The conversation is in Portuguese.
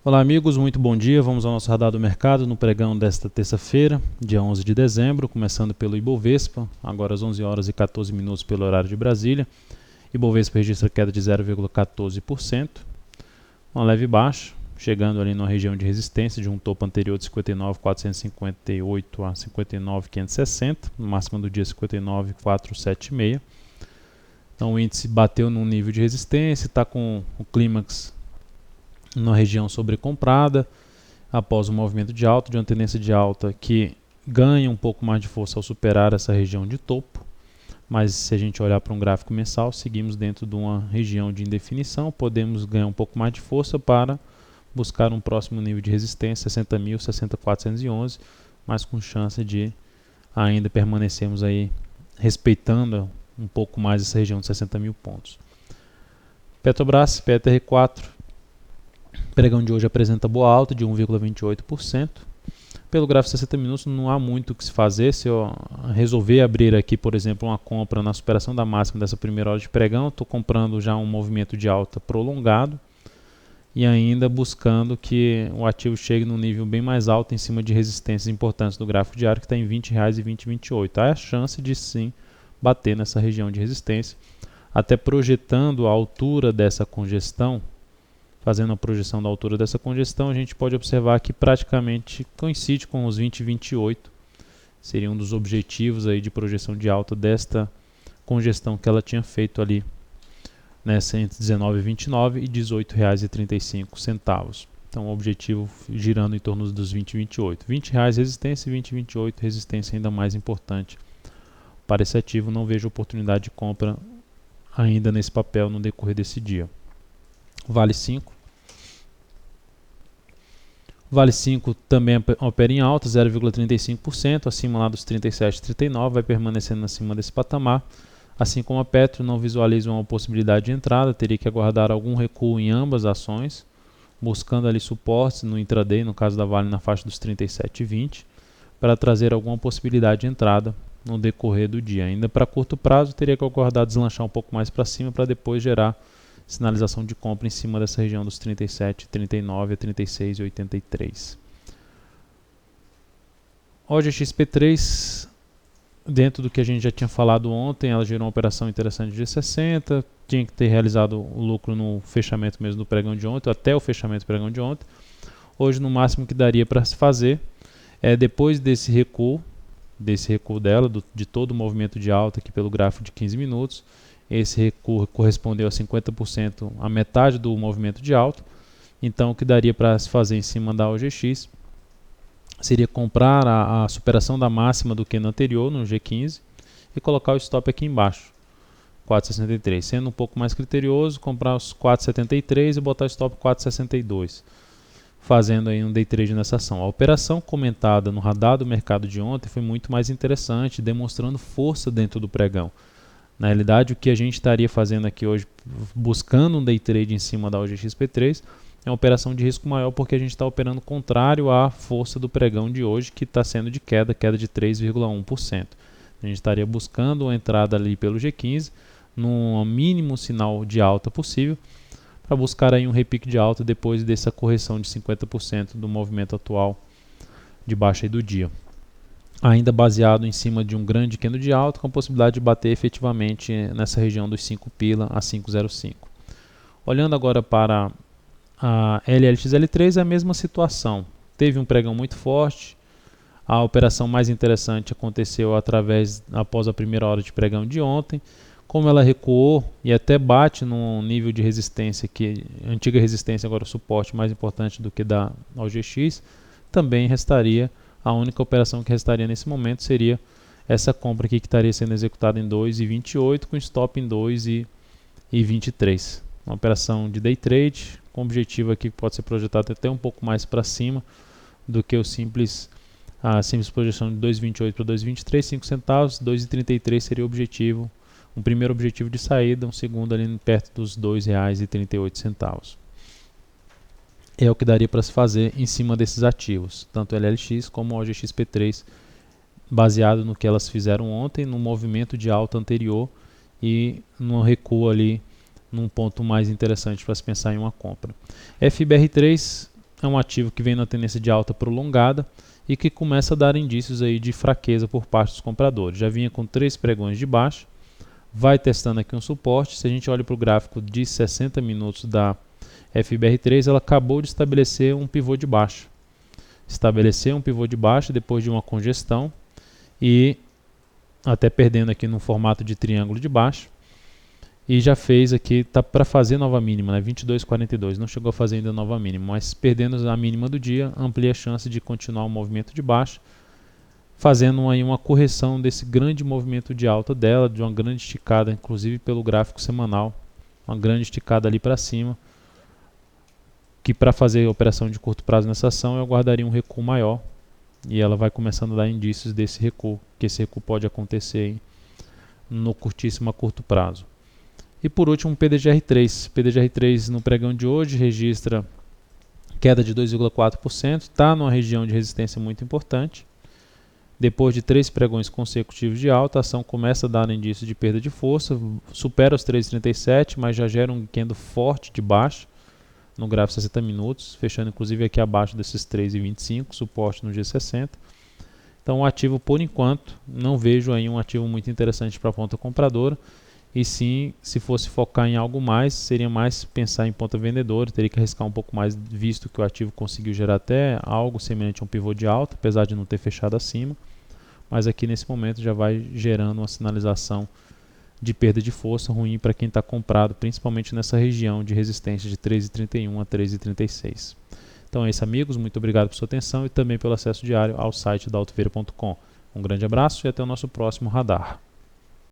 Olá amigos, muito bom dia. Vamos ao nosso radar do mercado no pregão desta terça-feira, dia 11 de dezembro, começando pelo Ibovespa, agora às 11 horas e 14 minutos pelo horário de Brasília. Ibovespa registra queda de 0,14%, uma leve baixa, chegando ali na região de resistência de um topo anterior de 59.458 a 59.560, no máximo do dia 59.476. Então o índice bateu num nível de resistência, está com o clímax na região sobrecomprada, após o movimento de alta, de uma tendência de alta que ganha um pouco mais de força ao superar essa região de topo, mas se a gente olhar para um gráfico mensal, seguimos dentro de uma região de indefinição, podemos ganhar um pouco mais de força para buscar um próximo nível de resistência, 60.000, 60.411, mas com chance de ainda permanecermos aí respeitando um pouco mais essa região de 60.000 pontos. Petrobras, PETR4, pregão de hoje apresenta boa alta de 1,28%. Pelo gráfico de 60 minutos não há muito o que se fazer. Se eu resolver abrir aqui, por exemplo, uma compra na superação da máxima dessa primeira hora de pregão, estou comprando já um movimento de alta prolongado e ainda buscando que o ativo chegue num nível bem mais alto em cima de resistências importantes do gráfico diário, que está em R$ 20,20 e 20,28. Há a chance de sim bater nessa região de resistência, até projetando a altura dessa congestão. Fazendo a projeção da altura dessa congestão, a gente pode observar que praticamente coincide com os 20 e 28. Seria um dos objetivos aí de projeção de alta desta congestão que ela tinha feito ali nessa entre 19 e 29 e R$ 18,35. Então o objetivo girando em torno dos 20 e 28. R$ 20 resistência e 20 e 28 resistência ainda mais importante para esse ativo. Não vejo oportunidade de compra ainda nesse papel no decorrer desse dia. Vale 5. Vale 5 também opera em alta, 0,35%, acima lá dos 37,39, vai permanecendo acima desse patamar. Assim como a Petro, não visualiza uma possibilidade de entrada, teria que aguardar algum recuo em ambas as ações, buscando ali suportes no intraday, no caso da Vale na faixa dos 37,20, para trazer alguma possibilidade de entrada no decorrer do dia. Ainda para curto prazo, teria que aguardar deslanchar um pouco mais para cima para depois gerar sinalização de compra em cima dessa região dos 37,39 a 36,83. OGXP3, dentro do que a gente já tinha falado ontem, ela gerou uma operação interessante de 60, tinha que ter realizado o lucro no fechamento mesmo do pregão de ontem, até o fechamento do pregão de ontem. Hoje, no máximo que daria para se fazer é, depois desse recuo dela, de todo o movimento de alta aqui pelo gráfico de 15 minutos, esse recuo correspondeu a 50%, a metade do movimento de alta. Então o que daria para se fazer em cima da OGX seria comprar a superação da máxima do candle anterior no G15 e colocar o stop aqui embaixo, 4,63. Sendo um pouco mais criterioso, comprar os 4,73 e botar o stop 4,62. Fazendo aí um day trade nessa ação. A operação comentada no radar do mercado de ontem foi muito mais interessante, demonstrando força dentro do pregão. Na realidade, o que a gente estaria fazendo aqui hoje, buscando um day trade em cima da OGXP3, é uma operação de risco maior, porque a gente está operando contrário à força do pregão de hoje, que está sendo de queda de 3,1%. A gente estaria buscando uma entrada ali pelo G15, no mínimo sinal de alta possível, para buscar aí um repique de alta depois dessa correção de 50% do movimento atual de baixa aí do dia. Ainda baseado em cima de um grande candle de alta, com a possibilidade de bater efetivamente nessa região dos 5 pila a 5,05. Olhando agora para a LLXL3, é a mesma situação. Teve um pregão muito forte, a operação mais interessante aconteceu após a primeira hora de pregão de ontem. Como ela recuou e até bate num nível de resistência, que antiga resistência, agora o suporte mais importante do que da OGX, também restaria. A única operação que restaria nesse momento seria essa compra aqui, que estaria sendo executada em 2,28 com stop em 2,23. Uma operação de day trade com objetivo aqui que pode ser projetado até um pouco mais para cima do que a simples projeção de 2,28 para 2,23, 5 centavos, 2,33 seria o objetivo, um primeiro objetivo de saída, um segundo ali perto dos R$ 2,38. É o que daria para se fazer em cima desses ativos, tanto LLX como o OGXP3, baseado no que elas fizeram ontem, no movimento de alta anterior e no recuo ali, num ponto mais interessante para se pensar em uma compra. FBR3 é um ativo que vem na tendência de alta prolongada e que começa a dar indícios aí de fraqueza por parte dos compradores. Já vinha com 3 pregões de baixa, vai testando aqui um suporte. Se a gente olha para o gráfico de 60 minutos da FBR3, ela acabou de estabelecer um pivô de baixa. Estabeleceu um pivô de baixa depois de uma congestão e até perdendo aqui no formato de triângulo de baixa. E já fez aqui, tá para fazer nova mínima, né? 22,42, não chegou a fazer ainda nova mínima, mas perdendo a mínima do dia, amplia a chance de continuar o movimento de baixa, fazendo aí uma correção desse grande movimento de alta dela, de uma grande esticada, inclusive pelo gráfico semanal, uma grande esticada ali para cima, que para fazer a operação de curto prazo nessa ação eu guardaria um recuo maior, e ela vai começando a dar indícios desse recuo, que esse recuo pode acontecer aí no curtíssimo a curto prazo. E por último, o PDGR3. PDGR3 no pregão de hoje registra queda de 2,4%, está numa região de resistência muito importante. Depois de 3 pregões consecutivos de alta, a ação começa a dar indício de perda de força, supera os 3,37, mas já gera um candle forte de baixa no gráfico 60 minutos, fechando inclusive aqui abaixo desses 3,25, suporte no G60. Então o ativo, por enquanto, não vejo aí um ativo muito interessante para a ponta compradora. E sim, se fosse focar em algo mais, seria mais pensar em ponta vendedora, teria que arriscar um pouco mais, visto que o ativo conseguiu gerar até algo semelhante a um pivô de alta, apesar de não ter fechado acima, mas aqui nesse momento já vai gerando uma sinalização de perda de força ruim para quem está comprado, principalmente nessa região de resistência de 13,31 a 13,36. Então é isso, amigos, muito obrigado por sua atenção e também pelo acesso diário ao site da Altovera.com. Um grande abraço e até o nosso próximo radar.